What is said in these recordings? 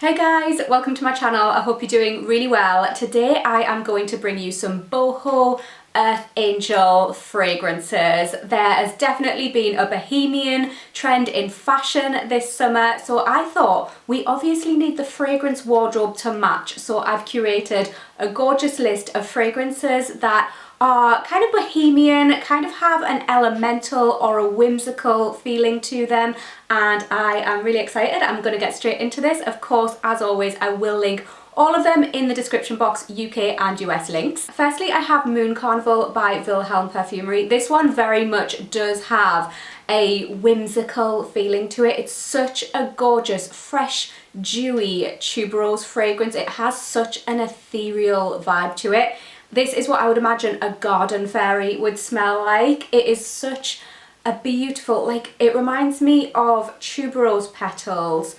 Hi guys, welcome to my channel. I hope you're doing really well. Today I am going to bring you some BOHO Earth Angel fragrances. There has definitely been a bohemian trend in fashion this summer, so I thought we obviously need the fragrance wardrobe to match. So I've curated a gorgeous list of fragrances that are kind of bohemian, kind of have an elemental or a whimsical feeling to them, and I am really excited. I'm going to get straight into this. Of course, as always, I will link all of them in the description box, UK and US links. Firstly, I have Moon Carnival by Wilhelm Perfumery. This one very much does have a whimsical feeling to it. It's such a gorgeous, fresh, dewy tuberose fragrance. It has such an ethereal vibe to it. This is what I would imagine a garden fairy would smell like. It is such a beautiful, like, it reminds me of tuberose petals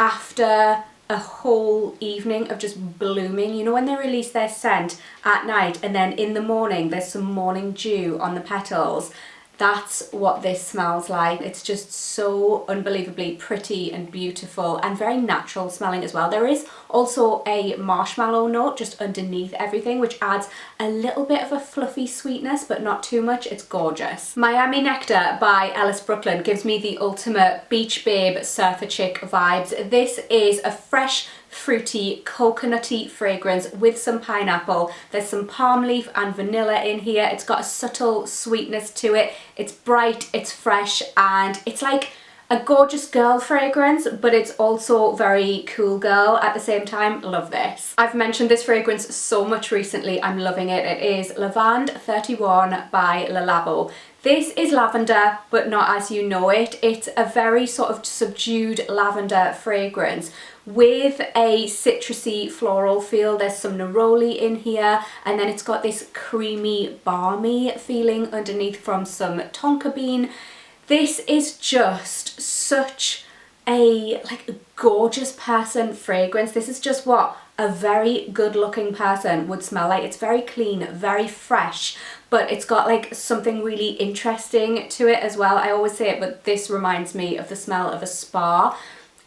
after a whole evening of just blooming. You know, when they release their scent at night and then in the morning there's some morning dew on the petals. That's what this smells like. It's just so unbelievably pretty and beautiful and very natural smelling as well. There is also a marshmallow note just underneath everything, which adds a little bit of a fluffy sweetness, but not too much. It's gorgeous. Miami Nectar by Ellis Brooklyn gives me the ultimate beach babe surfer chick vibes. This is a fresh, fruity, coconutty fragrance with some pineapple. There's some palm leaf and vanilla in here. It's got a subtle sweetness to it. It's bright, it's fresh, and it's like a gorgeous girl fragrance, but it's also very cool girl at the same time. Love this. I've mentioned this fragrance so much recently. I'm loving it. It is Lavande 31 by Le Labo. This is lavender, but not as you know it. It's a very sort of subdued lavender fragrance with a citrusy floral feel. There's some neroli in here, and then it's got this creamy, balmy feeling underneath from some tonka bean. This is just such a gorgeous person fragrance. This is just what a very good looking person would smell like. It's very clean, very fresh, but it's got like something really interesting to it as well. I always say it, but this reminds me of the smell of a spa.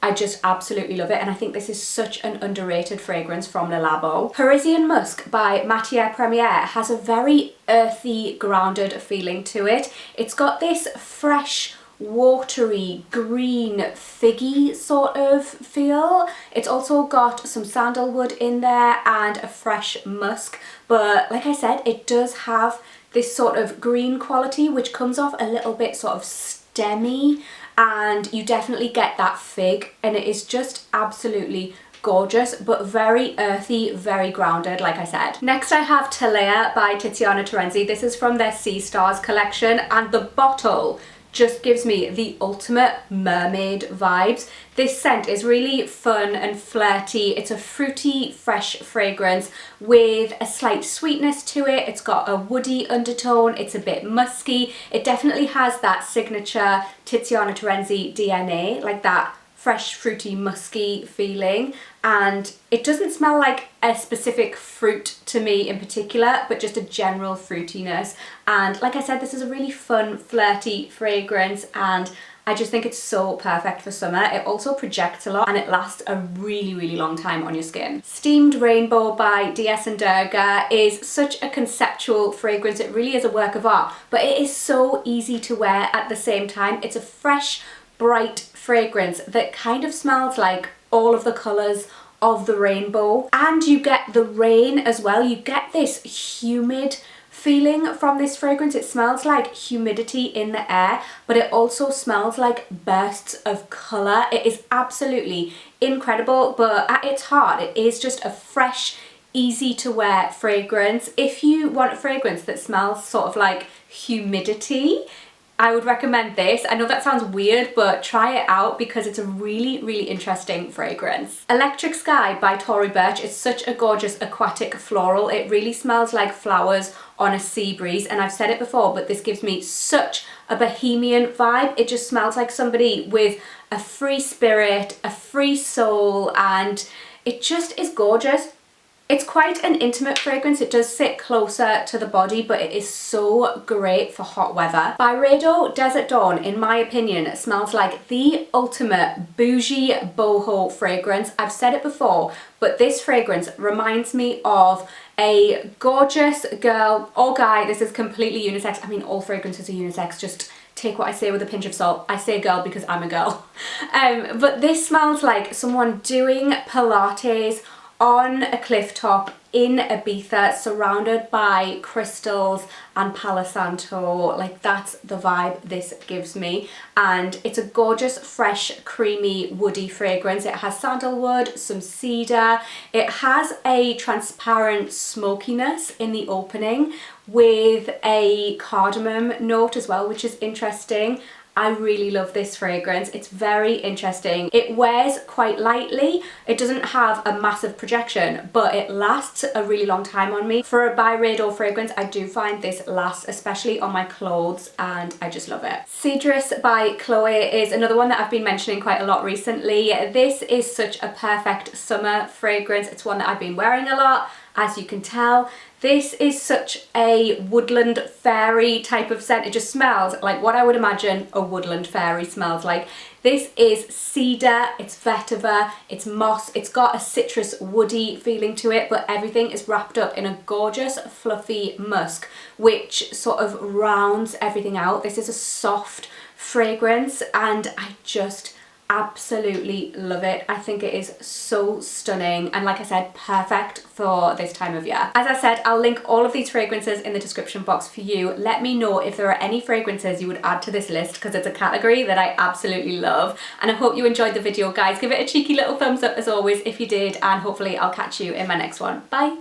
I just absolutely love it, and I think this is such an underrated fragrance from Le Labo. Parisian Musk by Matière Première has a very earthy, grounded feeling to it. It's got this fresh, watery, green, figgy sort of feel. It's also got some sandalwood in there and a fresh musk, but like I said, it does have this sort of green quality which comes off a little bit sort of stemmy, and you definitely get that fig, and it is just absolutely gorgeous, but very earthy, very grounded, like I said. Next I have Talea by Tiziana Terenzi. This is from their Sea Stars collection, and the bottle just gives me the ultimate mermaid vibes. This scent is really fun and flirty. It's a fruity, fresh fragrance with a slight sweetness to it. It's got a woody undertone. It's a bit musky. It definitely has that signature Tiziana Terenzi DNA, like that fresh, fruity, musky feeling, and it doesn't smell like a specific fruit to me in particular, but just a general fruitiness. And like I said, this is a really fun, flirty fragrance, and I just think it's so perfect for summer. It also projects a lot, and it lasts a really, really long time on your skin. Steamed Rainbow by DS & Durga is such a conceptual fragrance. It really is a work of art, but it is so easy to wear at the same time. It's a fresh, bright fragrance that kind of smells like all of the colours of the rainbow, and you get the rain as well. You get this humid feeling from this fragrance. It smells like humidity in the air, but it also smells like bursts of colour. It is absolutely incredible, but at its heart it is just a fresh, easy to wear fragrance. If you want a fragrance that smells sort of like humidity, I would recommend this. I know that sounds weird, but try it out because it's a really, really interesting fragrance. Electric Sky by Tory Burch is such a gorgeous aquatic floral. It really smells like flowers on a sea breeze, and I've said it before, but this gives me such a bohemian vibe. It just smells like somebody with a free spirit, a free soul, and it just is gorgeous. It's quite an intimate fragrance. It does sit closer to the body, but it is so great for hot weather. Byredo Desert Dawn, in my opinion, smells like the ultimate bougie boho fragrance. I've said it before, but this fragrance reminds me of a gorgeous girl or guy. This is completely unisex. I mean, all fragrances are unisex, just take what I say with a pinch of salt. I say girl because I'm a girl. But this smells like someone doing Pilates on a cliff top in Ibiza, surrounded by crystals and Palo Santo. Like, that's the vibe this gives me. And it's a gorgeous, fresh, creamy, woody fragrance. It has sandalwood, some cedar. It has a transparent smokiness in the opening with a cardamom note as well, which is interesting. I really love this fragrance. It's very interesting. It wears quite lightly. It doesn't have a massive projection, but it lasts a really long time on me. For a Byredo fragrance, I do find this lasts, especially on my clothes, and I just love it. Cedrus by Chloe is another one that I've been mentioning quite a lot recently. This is such a perfect summer fragrance. It's one that I've been wearing a lot, as you can tell. This is such a woodland fairy type of scent. It just smells like what I would imagine a woodland fairy smells like. This is cedar, it's vetiver, it's moss, it's got a citrus woody feeling to it, but everything is wrapped up in a gorgeous fluffy musk, which sort of rounds everything out. This is a soft fragrance and I just absolutely love it. I think it is so stunning and, like I said, perfect for this time of year. As I said, I'll link all of these fragrances in the description box for you. Let me know if there are any fragrances you would add to this list, because it's a category that I absolutely love. And I hope you enjoyed the video, guys. Give it a cheeky little thumbs up as always if you did, and hopefully I'll catch you in my next one. Bye!